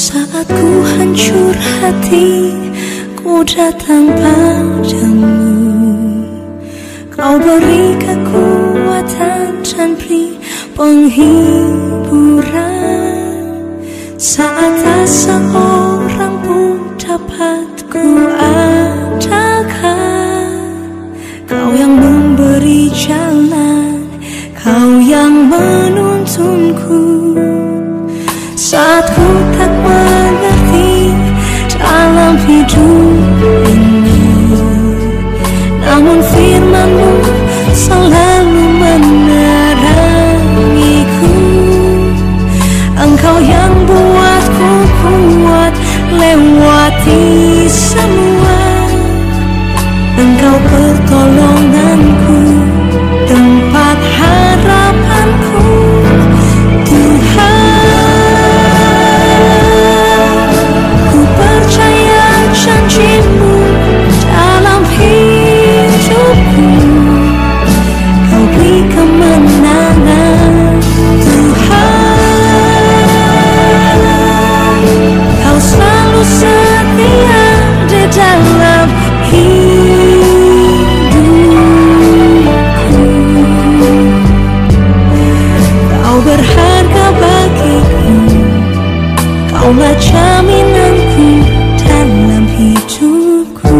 Saat ku hancur hati, ku datang padamu. Kau beri kekuatan dan beri penghiburan. Saat tak seorang pun dapat ku andalkan, Kau yang memberi jalan, Kau yang menuntunku. Saat ku tak mengerti dalam hidup ini, namun firman-Mu selalu menerangiku. Engkau yang buatku kuat lewati semua. Engkau pertolonganku, tempat harapanku, Tuhan. Ku percaya janji-Mu dalam hidupku. Kau beri kemenangan, Tuhan. Kau selalu setia di dalam hidupku. Kau berharga bagiku, Kaulah jaminanku dalam hidupku.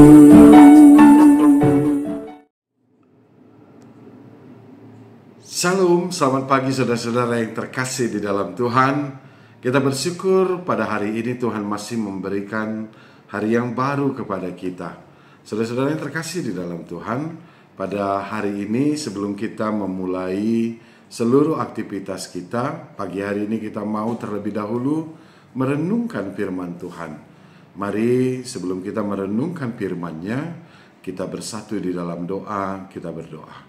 Shalom, selamat pagi saudara-saudara yang terkasih di dalam Tuhan. Kita bersyukur pada hari ini Tuhan masih memberikan hari yang baru kepada kita. Saudara-saudara yang terkasih di dalam Tuhan, pada hari ini sebelum kita memulai seluruh aktivitas kita, pagi hari ini kita mau terlebih dahulu merenungkan firman Tuhan. Mari sebelum kita merenungkan firman-Nya, kita bersatu di dalam doa, kita berdoa.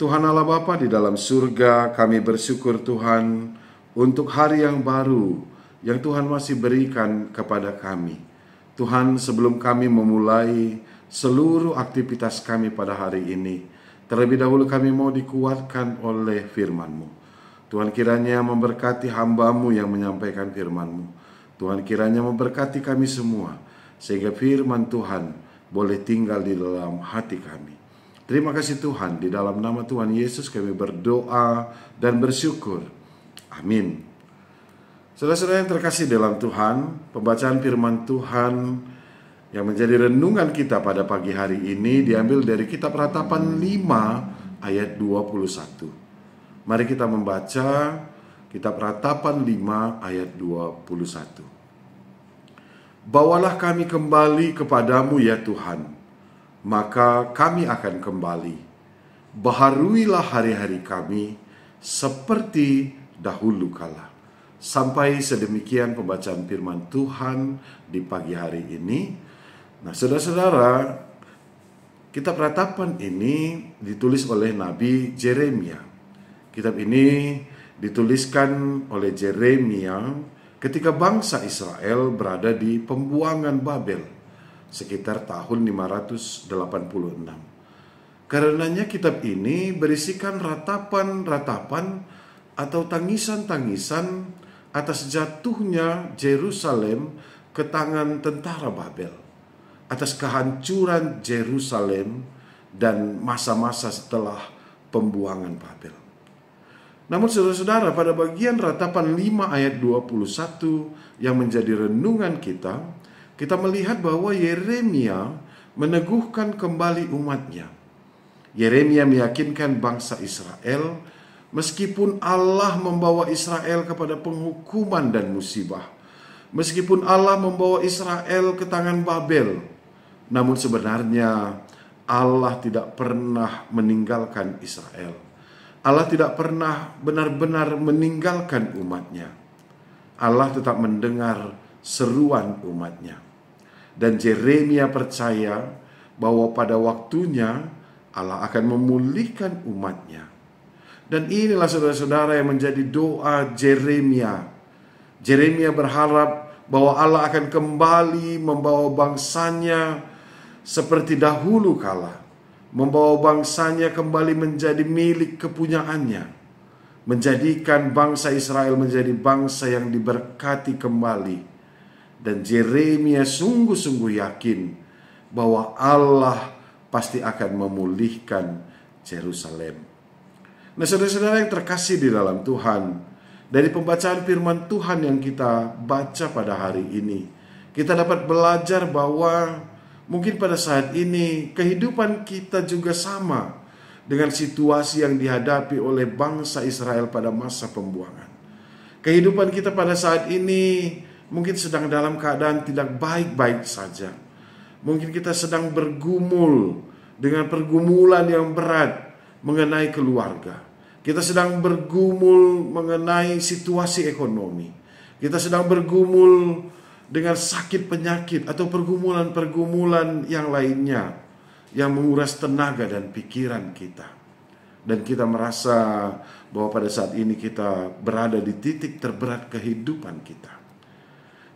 Tuhan Allah Bapa di dalam surga, kami bersyukur Tuhan untuk hari yang baru yang Tuhan masih berikan kepada kami. Tuhan, sebelum kami memulai seluruh aktivitas kami pada hari ini, terlebih dahulu kami mau dikuatkan oleh firman-Mu. Tuhan, kiranya memberkati hamba-Mu yang menyampaikan firman-Mu. Tuhan, kiranya memberkati kami semua, sehingga firman Tuhan boleh tinggal di dalam hati kami. Terima kasih Tuhan, di dalam nama Tuhan Yesus kami berdoa dan bersyukur. Amin. Saudara-saudara yang terkasih dalam Tuhan, pembacaan firman Tuhan yang menjadi renungan kita pada pagi hari ini diambil dari kitab Ratapan 5 ayat 21. Mari kita membaca kitab Ratapan 5 ayat 21. Bawalah kami kembali kepadamu ya Tuhan, maka kami akan kembali. Baharuilah hari-hari kami seperti dahulu kala. Sampai sedemikian pembacaan firman Tuhan di pagi hari ini. Nah, saudara-saudara, kitab Ratapan ini ditulis oleh Nabi Yeremia. Kitab ini dituliskan oleh Yeremia ketika bangsa Israel berada di pembuangan Babel sekitar tahun 586. Karenanya kitab ini berisikan ratapan-ratapan atau tangisan-tangisan atas jatuhnya Yerusalem ke tangan tentara Babel, atas kehancuran Yerusalem dan masa-masa setelah pembuangan Babel. Namun saudara-saudara, pada bagian Ratapan 5 ayat 21 yang menjadi renungan kita melihat bahwa Yeremia meneguhkan kembali umatnya. Yeremia meyakinkan bangsa Israel, meskipun Allah membawa Israel kepada penghukuman dan musibah, meskipun Allah membawa Israel ke tangan Babel, namun sebenarnya Allah tidak pernah meninggalkan Israel. Allah tidak pernah benar-benar meninggalkan umatnya. Allah tetap mendengar seruan umatnya. Dan Yeremia percaya bahwa pada waktunya Allah akan memulihkan umatnya. Dan inilah saudara-saudara yang menjadi doa Yeremia. Yeremia berharap bahwa Allah akan kembali membawa bangsanya seperti dahulu kala. Membawa bangsanya kembali menjadi milik kepunyaannya. Menjadikan bangsa Israel menjadi bangsa yang diberkati kembali. Dan Yeremia sungguh-sungguh yakin bahwa Allah pasti akan memulihkan Yerusalem. Nah, saudara-saudara yang terkasih di dalam Tuhan, dari pembacaan firman Tuhan yang kita baca pada hari ini, kita dapat belajar bahwa mungkin pada saat ini kehidupan kita juga sama dengan situasi yang dihadapi oleh bangsa Israel pada masa pembuangan. Kehidupan kita pada saat ini mungkin sedang dalam keadaan tidak baik-baik saja. Mungkin kita sedang bergumul dengan pergumulan yang berat mengenai keluarga. Kita sedang bergumul mengenai situasi ekonomi. Kita sedang bergumul dengan sakit penyakit atau pergumulan-pergumulan yang lainnya yang menguras tenaga dan pikiran kita. Dan kita merasa bahwa pada saat ini kita berada di titik terberat kehidupan kita.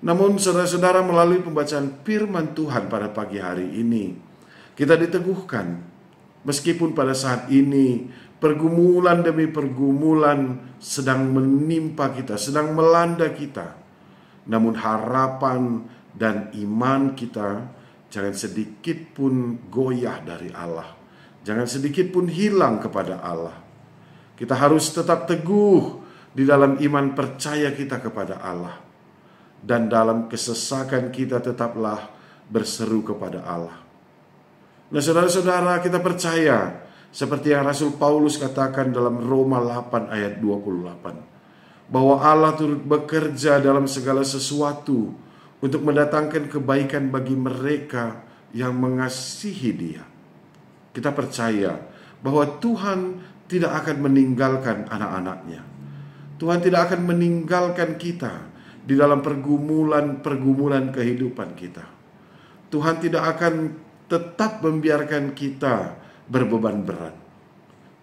Namun saudara-saudara, melalui pembacaan firman Tuhan pada pagi hari ini, kita diteguhkan meskipun pada saat ini pergumulan demi pergumulan sedang menimpa kita, sedang melanda kita. Namun harapan dan iman kita jangan sedikit pun goyah dari Allah. Jangan sedikit pun hilang kepada Allah. Kita harus tetap teguh di dalam iman percaya kita kepada Allah. Dan dalam kesesakan kita tetaplah berseru kepada Allah. Nah, saudara-saudara, kita percaya seperti yang Rasul Paulus katakan dalam Roma 8 ayat 28, bahwa Allah turut bekerja dalam segala sesuatu untuk mendatangkan kebaikan bagi mereka yang mengasihi Dia. Kita percaya bahwa Tuhan tidak akan meninggalkan anak-anaknya. Tuhan tidak akan meninggalkan kita di dalam pergumulan kehidupan kita. Tuhan tidak akan tetap membiarkan kita berbeban berat.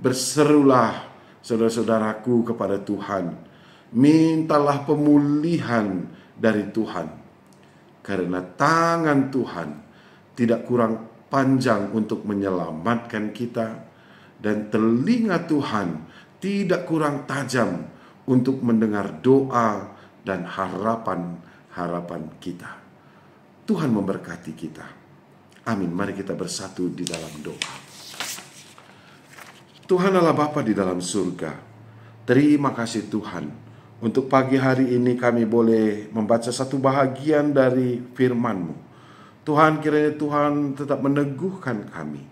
Berserulah saudara-saudaraku kepada Tuhan. Mintalah pemulihan dari Tuhan. Karena tangan Tuhan tidak kurang panjang untuk menyelamatkan kita. Dan telinga Tuhan tidak kurang tajam untuk mendengar doa dan harapan-harapan kita. Tuhan memberkati kita. Amin. Mari kita bersatu di dalam doa. Tuhan Allah Bapa di dalam surga, terima kasih Tuhan. Untuk pagi hari ini kami boleh membaca satu bahagian dari firman-Mu. Tuhan, kiranya Tuhan tetap meneguhkan kami,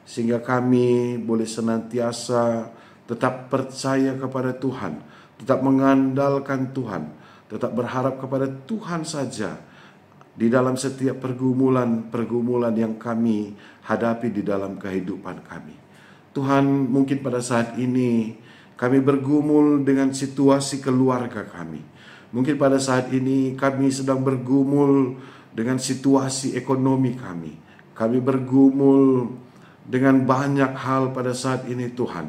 sehingga kami boleh senantiasa tetap percaya kepada Tuhan, tetap mengandalkan Tuhan, tetap berharap kepada Tuhan saja di dalam setiap pergumulan yang kami hadapi di dalam kehidupan kami. Tuhan, mungkin pada saat ini kami bergumul dengan situasi keluarga kami. Mungkin pada saat ini kami sedang bergumul dengan situasi ekonomi kami. Kami bergumul dengan banyak hal pada saat ini Tuhan.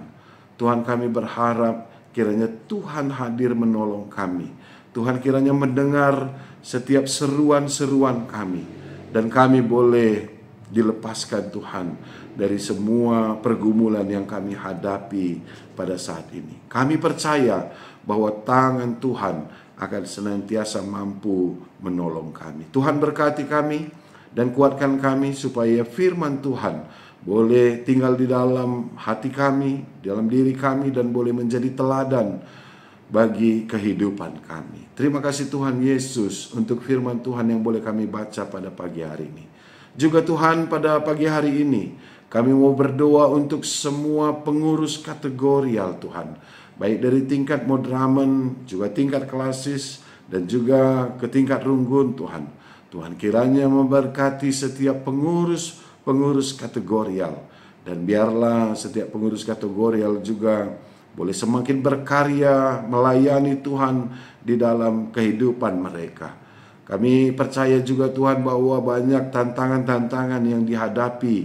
Tuhan, kami berharap kiranya Tuhan hadir menolong kami. Tuhan kiranya mendengar setiap seruan-seruan kami. Dan kami boleh dilepaskan Tuhan dari semua pergumulan yang kami hadapi pada saat ini. Kami percaya bahwa tangan Tuhan akan senantiasa mampu menolong kami. Tuhan berkati kami dan kuatkan kami supaya firman Tuhan boleh tinggal di dalam hati kami, dalam diri kami, dan boleh menjadi teladan bagi kehidupan kami. Terima kasih Tuhan Yesus untuk firman Tuhan yang boleh kami baca pada pagi hari ini. Juga Tuhan, pada pagi hari ini kami mau berdoa untuk semua pengurus kategorial Tuhan, baik dari tingkat modramen, juga tingkat klasis, dan juga ke tingkat runggun Tuhan. Tuhan kiranya memberkati setiap pengurus kategorial, dan biarlah setiap pengurus kategorial juga boleh semakin berkarya melayani Tuhan di dalam kehidupan mereka. Kami percaya juga Tuhan bahwa banyak tantangan-tantangan yang dihadapi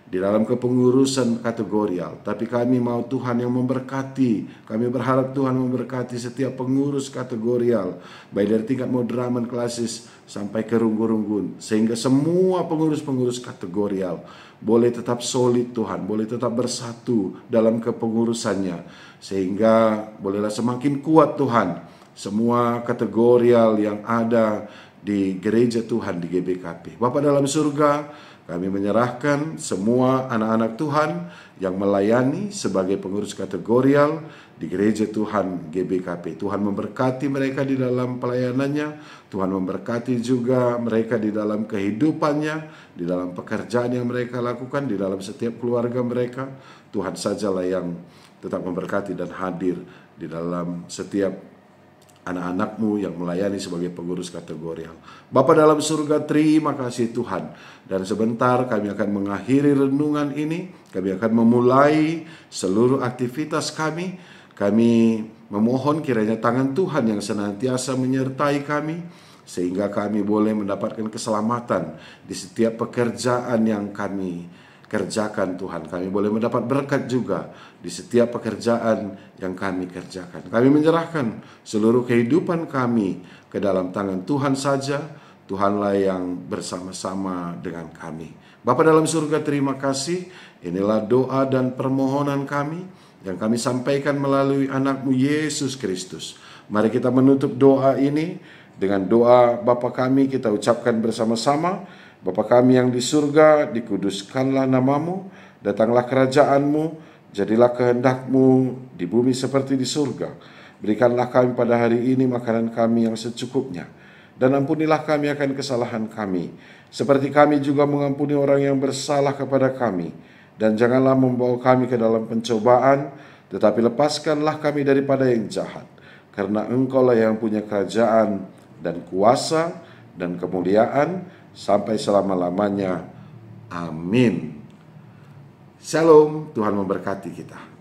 di dalam kepengurusan kategorial. Tapi kami mau Tuhan yang memberkati. Kami berharap Tuhan memberkati setiap pengurus kategorial, baik dari tingkat modramen, klasis, sampai ke runggun-runggun. Sehingga semua pengurus-pengurus kategorial boleh tetap solid Tuhan, boleh tetap bersatu dalam kepengurusannya. Sehingga bolehlah semakin kuat Tuhan semua kategorial yang ada di gereja Tuhan di GBKP. Bapa dalam surga, kami menyerahkan semua anak-anak Tuhan yang melayani sebagai pengurus kategorial di gereja Tuhan GBKP. Tuhan memberkati mereka di dalam pelayanannya, Tuhan memberkati juga mereka di dalam kehidupannya, di dalam pekerjaan yang mereka lakukan, di dalam setiap keluarga mereka. Tuhan sajalah yang tetap memberkati dan hadir di dalam setiap anak-anak-Mu yang melayani sebagai pengurus kategorial. Bapa dalam surga, terima kasih Tuhan. Dan sebentar kami akan mengakhiri renungan ini. Kami akan memulai seluruh aktivitas kami. Kami memohon kiranya tangan Tuhan yang senantiasa menyertai kami, sehingga kami boleh mendapatkan keselamatan di setiap pekerjaan yang kami kerjakan Tuhan. Kami boleh mendapat berkat juga di setiap pekerjaan yang kami kerjakan. Kami menyerahkan seluruh kehidupan kami ke dalam tangan Tuhan saja. Tuhanlah yang bersama-sama dengan kami. Bapa dalam surga, terima kasih. Inilah doa dan permohonan kami yang kami sampaikan melalui anak-Mu Yesus Kristus. Mari kita menutup doa ini dengan doa Bapa kami, kita ucapkan bersama-sama. Bapa kami yang di surga, dikuduskanlah nama-Mu, datanglah kerajaan-Mu, jadilah kehendak-Mu di bumi seperti di surga. Berikanlah kami pada hari ini makanan kami yang secukupnya, dan ampunilah kami akan kesalahan kami, seperti kami juga mengampuni orang yang bersalah kepada kami. Dan janganlah membawa kami ke dalam pencobaan, tetapi lepaskanlah kami daripada yang jahat. Karena Engkau-Lah yang punya kerajaan dan kuasa dan kemuliaan sampai selama-lamanya. Amin. Shalom, Tuhan memberkati kita.